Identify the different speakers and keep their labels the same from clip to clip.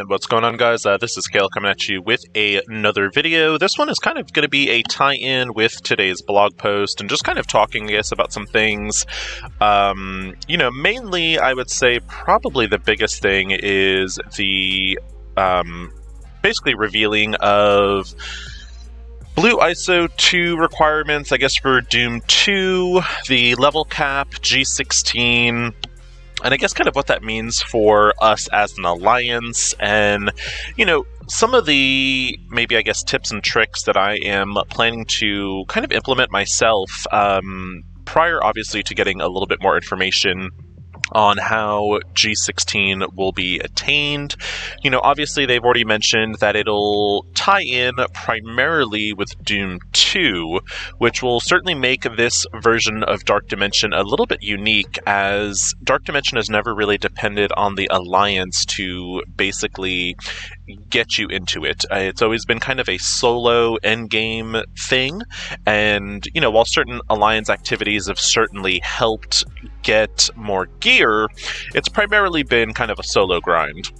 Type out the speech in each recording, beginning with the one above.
Speaker 1: And what's going on, guys? This is Kale coming at you with another video. This one is kind of going to be a tie-in with today's blog post and just kind of talking, I guess, about some things. Mainly, I would say probably the biggest thing is the basically revealing of Blue ISO 2 requirements, I guess, for Doom 2, the level cap, G16, and I guess kind of what that means for us as an alliance, and, some of the, maybe, I guess, tips and tricks that I am planning to kind of implement myself, prior, obviously, to getting a little bit more information on how G16 will be attained. Obviously they've already mentioned that it'll tie in primarily with Doom 2, which will certainly make this version of Dark Dimension a little bit unique, as Dark Dimension has never really depended on the Alliance to basically get you into it. It's always been kind of a solo endgame thing, and, while certain Alliance activities have certainly helped get more gear, it's primarily been kind of a solo grind.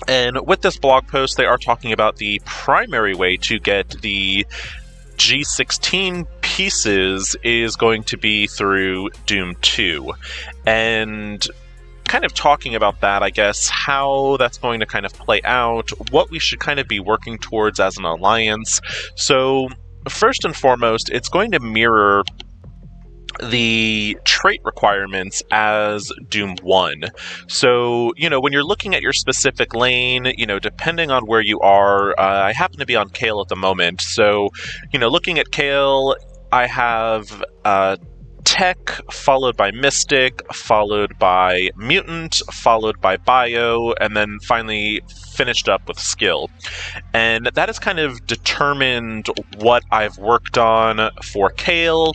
Speaker 1: And with this blog post, they are talking about the primary way to get the G16 pieces is going to be through Doom 2. And kind of talking about that, I guess, how that's going to kind of play out, what we should kind of be working towards as an alliance. So, first and foremost, it's going to mirror the trait requirements as Doom 1. So, when you're looking at your specific lane, depending on where you are, I happen to be on Kale at the moment, so, looking at Kale, I have Tech, followed by Mystic, followed by Mutant, followed by Bio, and then finally finished up with Skill. And that has kind of determined what I've worked on for Kale,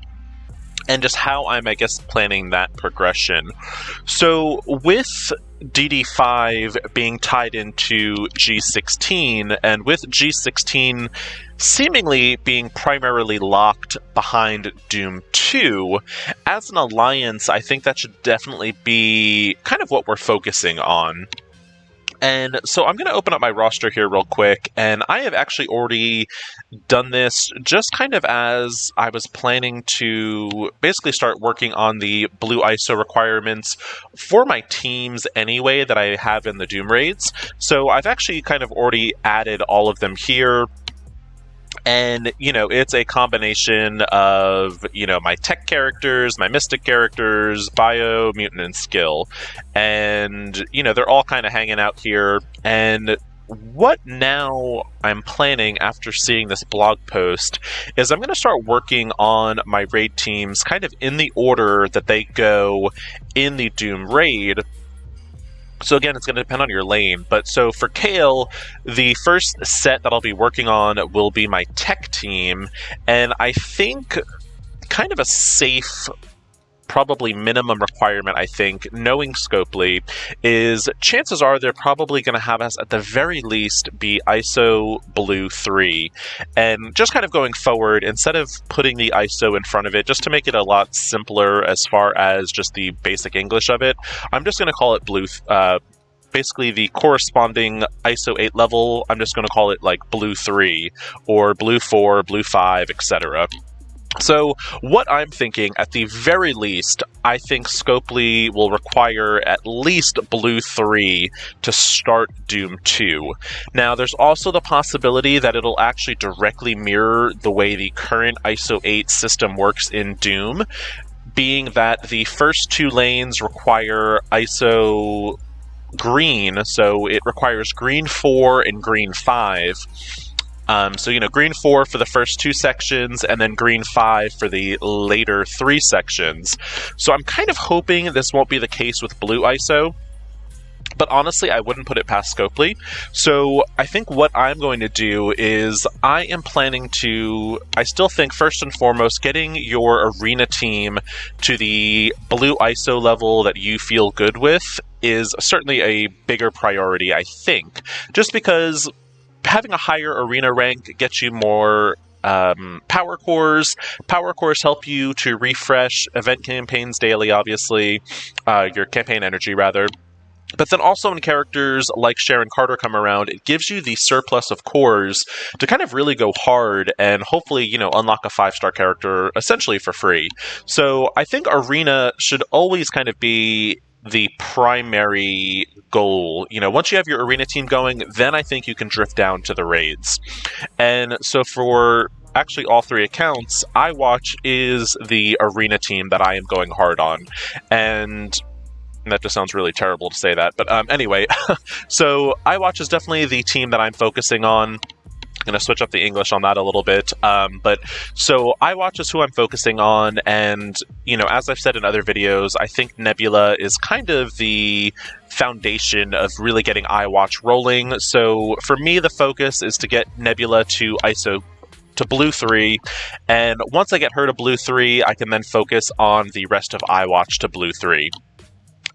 Speaker 1: and just how I'm, I guess, planning that progression. So, with DD5 being tied into G16, and with G16 seemingly being primarily locked behind Doom 2, as an alliance, I think that should definitely be kind of what we're focusing on. And so I'm going to open up my roster here real quick, and I have actually already done this just kind of as I was planning to basically start working on the Blue ISO requirements for my teams anyway that I have in the Doom raids. So I've actually kind of already added all of them here. And, it's a combination of, my tech characters, my mystic characters, bio, mutant, and skill. And, they're all kind of hanging out here. And what now I'm planning after seeing this blog post is I'm going to start working on my raid teams kind of in the order that they go in the Doom raid. So again, it's going to depend on your lane, but so for Kale, the first set that I'll be working on will be my tech team, and I think kind of a safe, probably minimum requirement, I think, knowing Scopely, is chances are they're probably going to have us at the very least be ISO Blue 3. And just kind of going forward, instead of putting the ISO in front of it, just to make it a lot simpler as far as just the basic English of it, I'm just going to call it Blue, basically the corresponding ISO 8 level, I'm just going to call it like Blue 3, or Blue 4, Blue 5, etc. So, what I'm thinking, at the very least, I think Scopely will require at least Blue 3 to start Doom 2. Now, there's also the possibility that it'll actually directly mirror the way the current ISO 8 system works in Doom, being that the first two lanes require ISO green, so it requires green 4 and green 5. Green 4 for the first two sections, and then green 5 for the later 3 sections. So I'm kind of hoping this won't be the case with Blue ISO, but honestly, I wouldn't put it past Scopely. So I think what I'm going to do is I am planning to, I still think first and foremost, getting your arena team to the Blue ISO level that you feel good with is certainly a bigger priority, I think. Just because having a higher arena rank gets you more power cores. Power cores help you to refresh event campaigns daily, obviously. Your campaign energy, rather. But then also when characters like Sharon Carter come around, it gives you the surplus of cores to kind of really go hard and hopefully, unlock a 5-star character essentially for free. So I think Arena should always kind of be the primary goal. Once you have your Arena team going, then I think you can drift down to the raids. And so for actually all 3 accounts, iWatch is the Arena team that I am going hard on. And that just sounds really terrible to say that. But anyway, so iWatch is definitely the team that I'm focusing on. I'm going to switch up the English on that a little bit. But so iWatch is who I'm focusing on. And, as I've said in other videos, I think Nebula is kind of the foundation of really getting iWatch rolling. So for me, the focus is to get Nebula to Blue 3, and once I get her to Blue 3, I can then focus on the rest of iWatch to Blue 3.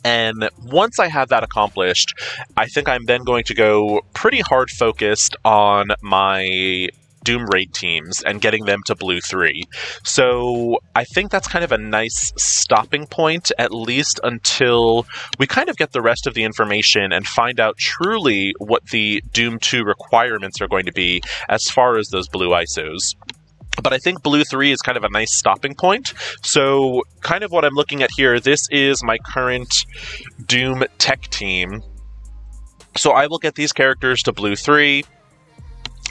Speaker 1: And once I have that accomplished, I think I'm then going to go pretty hard focused on my Doom raid teams and getting them to Blue 3. So I think that's kind of a nice stopping point, at least until we kind of get the rest of the information and find out truly what the Doom 2 requirements are going to be as far as those blue ISOs. But I think Blue 3 is kind of a nice stopping point. So kind of what I'm looking at here, this is my current Doom tech team. So I will get these characters to Blue 3.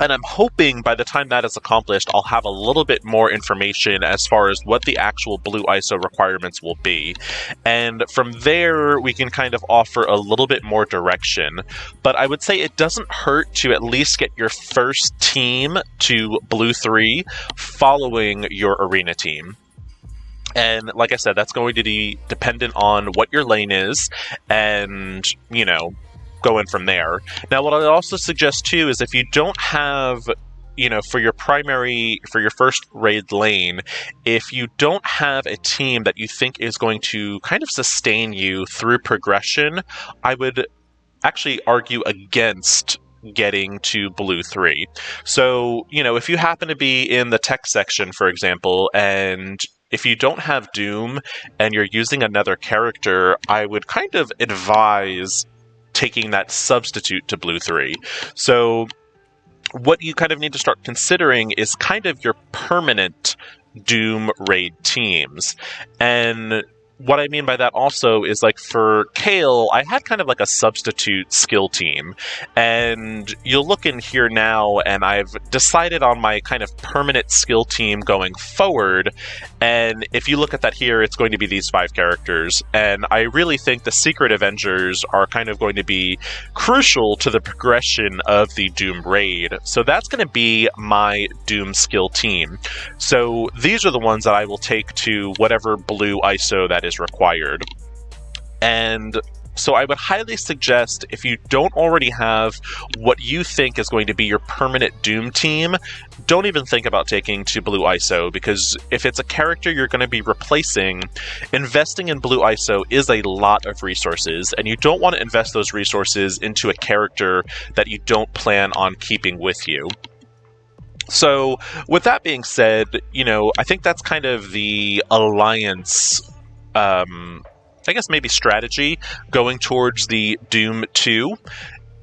Speaker 1: And I'm hoping by the time that is accomplished, I'll have a little bit more information as far as what the actual blue ISO requirements will be. And from there, we can kind of offer a little bit more direction. But I would say it doesn't hurt to at least get your first team to Blue 3 following your Arena team. And like I said, that's going to be dependent on what your lane is and, go in from there. Now, what I also suggest too is if you don't have, for your first raid lane, if you don't have a team that you think is going to kind of sustain you through progression, I would actually argue against getting to Blue 3. So, if you happen to be in the tech section, for example, and if you don't have Doom and you're using another character, I would kind of advise taking that substitute to Blue 3. So what you kind of need to start considering is kind of your permanent Doom raid teams. And what I mean by that also is, like, for Kale, I had kind of like a substitute skill team. And you'll look in here now, and I've decided on my kind of permanent skill team going forward. And if you look at that here, it's going to be these 5 characters. And I really think the Secret Avengers are kind of going to be crucial to the progression of the Doom raid. So that's going to be my Doom skill team. So these are the ones that I will take to whatever blue ISO that is required. And so I would highly suggest, if you don't already have what you think is going to be your permanent Doom team, don't even think about taking to Blue ISO, because if it's a character you're going to be replacing, investing in Blue ISO is a lot of resources, and you don't want to invest those resources into a character that you don't plan on keeping with you. So with that being said, I think that's kind of the Alliance I guess maybe strategy going towards the Doom 2.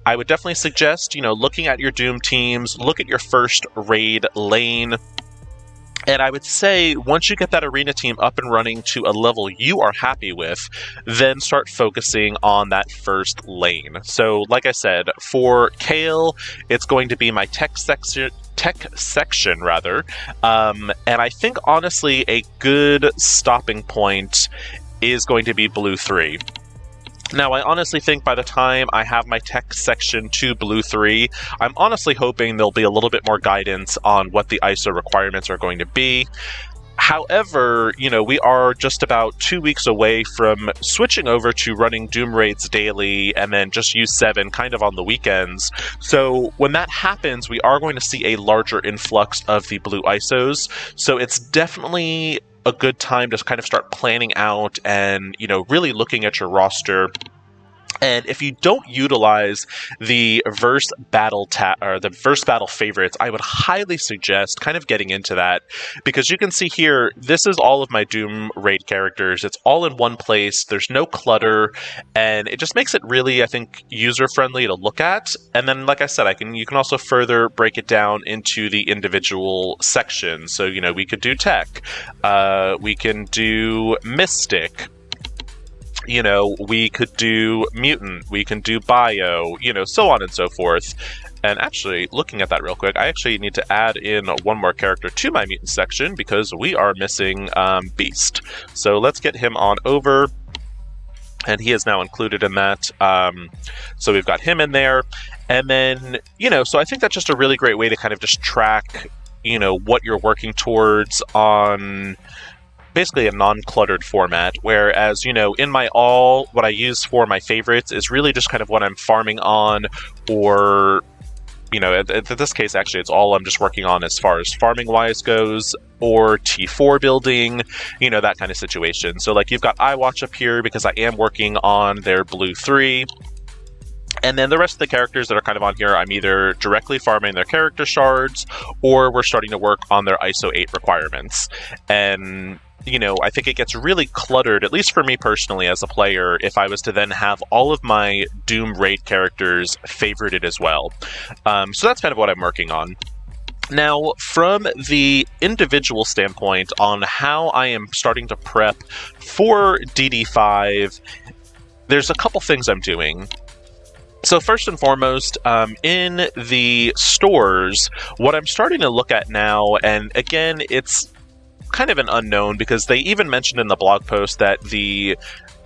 Speaker 1: I would definitely suggest, looking at your Doom teams, look at your first raid lane. And I would say once you get that Arena team up and running to a level you are happy with, then start focusing on that first lane. So like I said, for Kale, it's going to be my tech section, and I think honestly a good stopping point is going to be Blue 3. Now, I honestly think by the time I have my tech section to Blue 3, I'm honestly hoping there'll be a little bit more guidance on what the ISO requirements are going to be. However, we are just about 2 weeks away from switching over to running Doom raids daily and then just use 7 kind of on the weekends. So when that happens, we are going to see a larger influx of the blue ISOs. So it's definitely a good time to kind of start planning out and, really looking at your roster And if you don't utilize the verse battle or the verse battle favorites, I would highly suggest kind of getting into that, because you can see here, this is all of my Doom raid characters. It's all in one place. There's no clutter, and it just makes it really, I think, user friendly to look at. And then, like I said, you can also further break it down into the individual sections. So, you know, we could do tech, we can do mystic. You know, we could do mutant, we can do bio, you know, so on and so forth. And actually, looking at that real quick, I actually need to add in one more character to my mutant section because we are missing Beast. So let's get him on over. And he is now included in that. So we've got him in there. And then, you know, so I think that's just a really great way to kind of just track, you know, what you're working towards on basically a non-cluttered format, whereas, you know, in my all, what I use for my favorites is really just kind of what I'm farming on, or, you know, in this case, actually, it's all I'm just working on as far as farming-wise goes, or T4 building, you know, that kind of situation. So, like, you've got iWatch up here because I am working on their blue 3, and then the rest of the characters that are kind of on here, I'm either directly farming their character shards, or we're starting to work on their ISO 8 requirements. And, you know, I think it gets really cluttered, at least for me personally as a player, if I was to then have all of my Doom raid characters favorited as well. So that's kind of what I'm working on. Now, from the individual standpoint on how I am starting to prep for DD5, there's a couple things I'm doing. So first and foremost, in the stores, what I'm starting to look at now, and again, it's kind of an unknown because they even mentioned in the blog post that the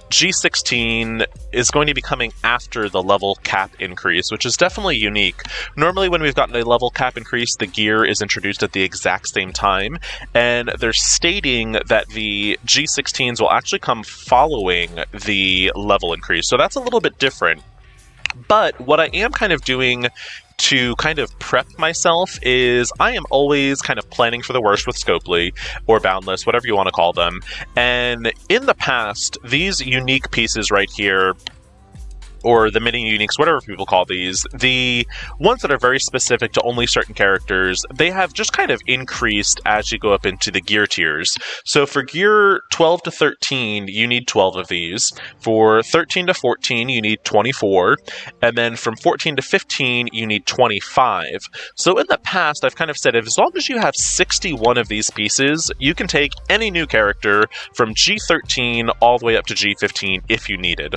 Speaker 1: G16 is going to be coming after the level cap increase, which is definitely unique. Normally when we've gotten a level cap increase, the gear is introduced at the exact same time, and they're stating that the G16s will actually come following the level increase, so that's a little bit different. But what I am kind of doing to kind of prep myself is I am always kind of planning for the worst with Scopely, or Boundless, whatever you want to call them. And in the past, these unique pieces right here, or the mini uniques, whatever people call these, the ones that are very specific to only certain characters, they have just kind of increased as you go up into the gear tiers. So for gear 12 to 13, you need 12 of these. For 13 to 14, you need 24. And then from 14 to 15, you need 25. So in the past, I've kind of said, as long as you have 61 of these pieces, you can take any new character from G13 all the way up to G15 if you needed.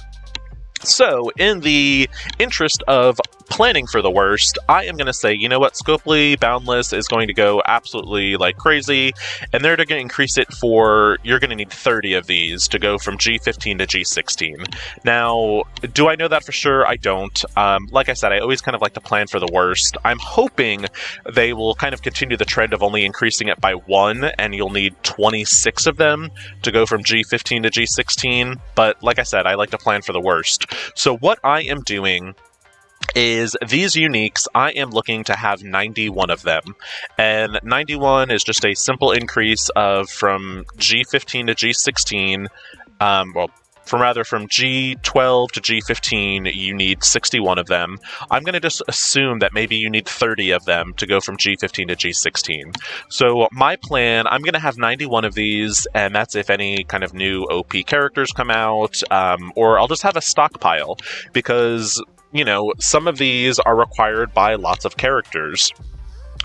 Speaker 1: So, in the interest of planning for the worst, I am going to say, you know what, Scopely Boundless is going to go absolutely like crazy, and they're going to increase it for, you're going to need 30 of these to go from G15 to G16. Now, do I know that for sure? I don't. Like I said, I always kind of like to plan for the worst. I'm hoping they will kind of continue the trend of only increasing it by 1, and you'll need 26 of them to go from G15 to G16, but like I said, I like to plan for the worst. So what I am doing is these uniques, I am looking to have 91 of them. And 91 is just a simple increase of from G15 to G16, from G12 to G15, you need 61 of them. I'm going to just assume that maybe you need 30 of them to go from G15 to G16. So my plan, I'm going to have 91 of these, and that's if any kind of new OP characters come out, or I'll just have a stockpile, because, you know, some of these are required by lots of characters.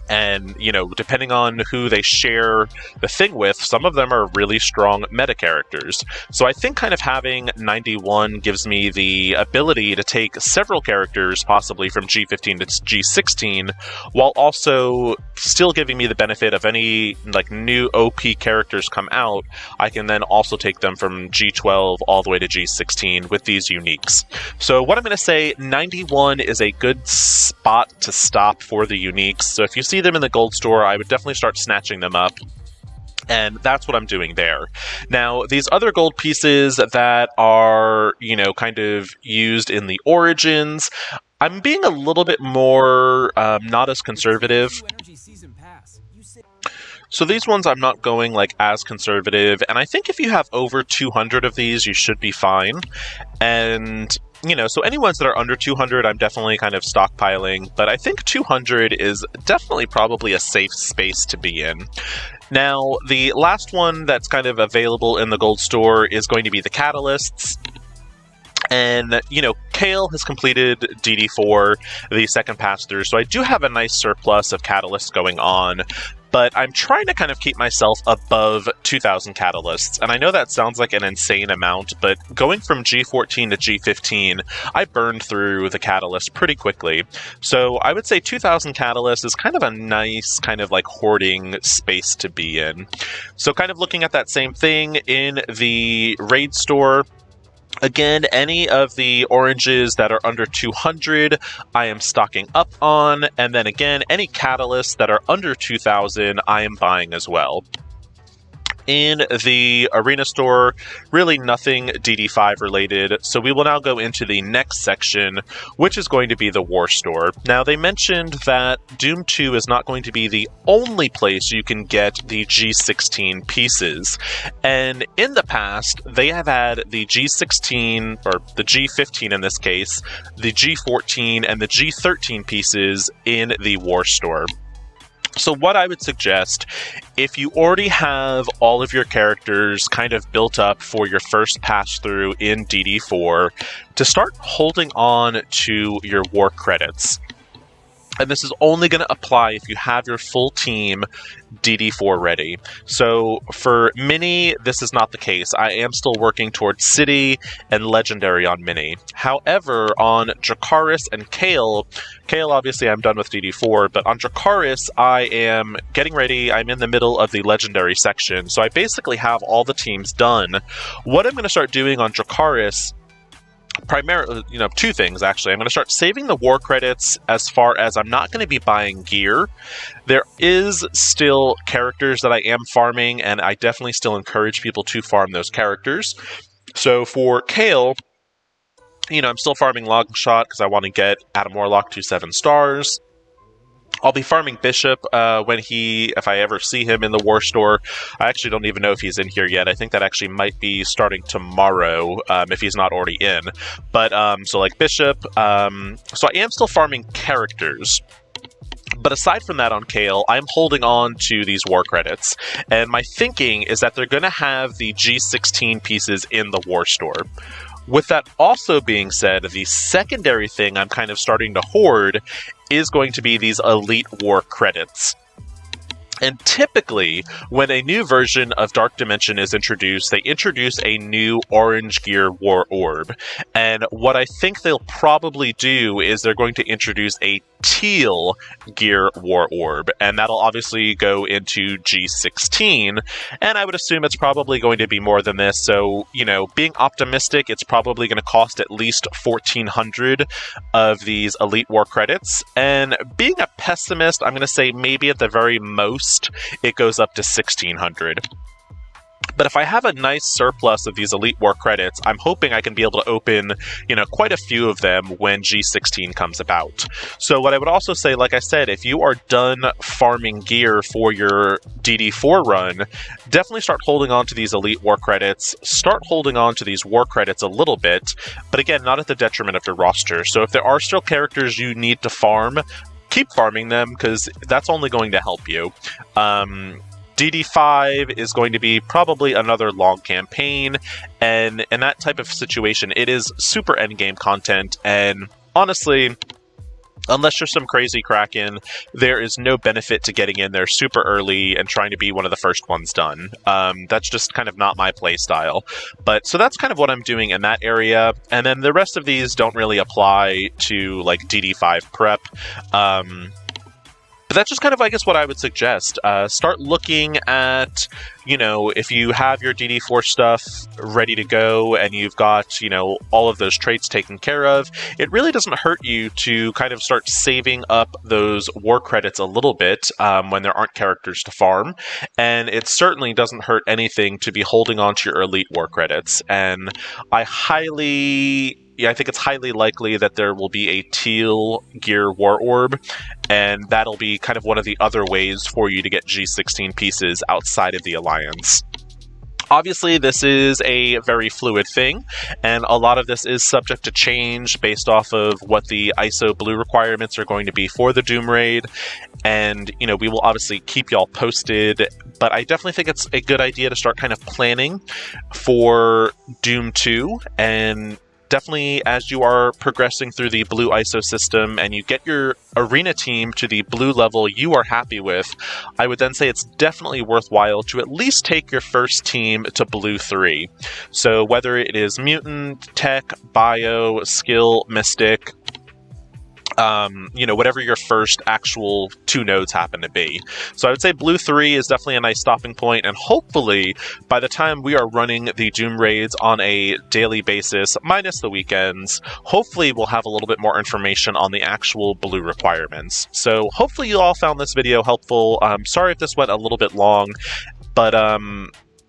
Speaker 1: And, you know, depending on who they share the thing with, some of them are really strong meta characters. So I think kind of having 91 gives me the ability to take several characters, possibly from G15 to G16, while also still giving me the benefit of any, like, new OP characters come out, I can then also take them from G12 all the way to G16 with these uniques. So what I'm going to say, 91 is a good spot to stop for the uniques. So if you see them in the gold store, I would definitely start snatching them up. And that's what I'm doing there. Now, these other gold pieces that are, you know, kind of used in the Origins, I'm being a little bit more not as conservative. So these ones I'm not going like as conservative, and I think if you have over 200 of these, you should be fine. And so any ones that are under 200, I'm definitely kind of stockpiling, but I think 200 is definitely probably a safe space to be in. Now, the last one that's kind of available in the gold store is going to be the catalysts. And, Kale has completed DD4, the second pass through, so I do have a nice surplus of catalysts going on, but I'm trying to kind of keep myself above 2,000 catalysts, and I know that sounds like an insane amount, but going from G14 to G15, I burned through the catalyst pretty quickly. So I would say 2,000 catalysts is kind of a nice kind of like hoarding space to be in. So kind of looking at that same thing in the raid store, again, any of the oranges that are under 200, I am stocking up on, and then again, any catalysts that are under 2,000, I am buying as well. In the arena store, really nothing DD5 related, so we will now go into the next section, which is going to be the war store. Now, they mentioned that Doom 2 is not going to be the only place you can get the G16 pieces, and in the past, they have had the G16, or the G15 in this case, the G14, and the G13 pieces in the war store. So what I would suggest, if you already have all of your characters kind of built up for your first pass through in DD4, to start holding on to your war credits. And this is only going to apply if you have your full team DD4 ready. So for Mini, this is not the case. I am still working towards City and Legendary on Mini. However, on Dracarys and Kale obviously I'm done with DD4, but on Dracarys I am getting ready. I'm in the middle of the Legendary section, so I basically have all the teams done. What I'm going to start doing on Dracarys, primarily, two things actually. I'm going to start saving the war credits as far as I'm not going to be buying gear. There is still characters that I am farming, and I definitely still encourage people to farm those characters. So for Kale, I'm still farming Longshot because I want to get Adam Warlock to 7 stars. I'll be farming Bishop if I ever see him in the war store. I actually don't even know if he's in here yet. I think that actually might be starting tomorrow, if he's not already in. But, so like Bishop, so I am still farming characters. But aside from that on Kale, I'm holding on to these war credits. And my thinking is that they're going to have the G16 pieces in the war store. With that also being said, the secondary thing I'm kind of starting to hoard is going to be these Elite War credits. And typically, when a new version of Dark Dimension is introduced, they introduce a new Orange Gear War Orb. And what I think they'll probably do is they're going to introduce a Teal Gear War Orb. And that'll obviously go into G16. And I would assume it's probably going to be more than this. So, being optimistic, it's probably going to cost at least 1,400 of these Elite War credits. And being a pessimist, I'm going to say maybe at the very most, it goes up to 1,600. But if I have a nice surplus of these Elite War credits, I'm hoping I can be able to open, quite a few of them when G16 comes about. So what I would also say, like I said, if you are done farming gear for your DD4 run, definitely start holding on to these Elite War credits. Start holding on to these War credits a little bit, but again, not at the detriment of your roster. So if there are still characters you need to farm, keep farming them, because that's only going to help you. DD5 is going to be probably another long campaign, and in that type of situation, it is super endgame content, and honestly, unless you're some crazy Kraken, there is no benefit to getting in there super early and trying to be one of the first ones done. That's just kind of not my play style. But so that's kind of what I'm doing in that area. And then the rest of these don't really apply to like DD5 prep. But that's just kind of, I guess, what I would suggest. Start looking at, if you have your DD4 stuff ready to go and you've got, all of those traits taken care of, it really doesn't hurt you to kind of start saving up those war credits a little bit when there aren't characters to farm. And it certainly doesn't hurt anything to be holding on to your Elite War credits. And I highly I think it's highly likely that there will be a teal gear war orb, and that'll be kind of one of the other ways for you to get G16 pieces outside of the Alliance. Obviously, this is a very fluid thing, and a lot of this is subject to change based off of what the ISO blue requirements are going to be for the Doom raid, and, you know, we will obviously keep y'all posted, but I definitely think it's a good idea to start kind of planning for Doom 2, and definitely as you are progressing through the blue ISO system and you get your arena team to the blue level you are happy with, I would then say it's definitely worthwhile to at least take your first team to blue 3. So whether it is mutant, tech, bio, skill, mystic, you know, whatever your first actual 2 nodes happen to be. So I would say blue 3 is definitely a nice stopping point, and hopefully by the time we are running the Doom raids on a daily basis, minus the weekends, hopefully we'll have a little bit more information on the actual blue requirements. So hopefully you all found this video helpful. Sorry if this went a little bit long, but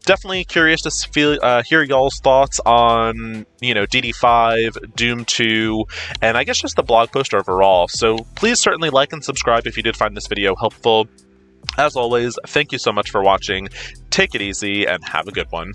Speaker 1: definitely curious to hear y'all's thoughts on, you know, DD5, Doom 2, and I guess just the blog post overall. So please certainly like and subscribe if you did find this video helpful. As always, thank you so much for watching. Take it easy and have a good one.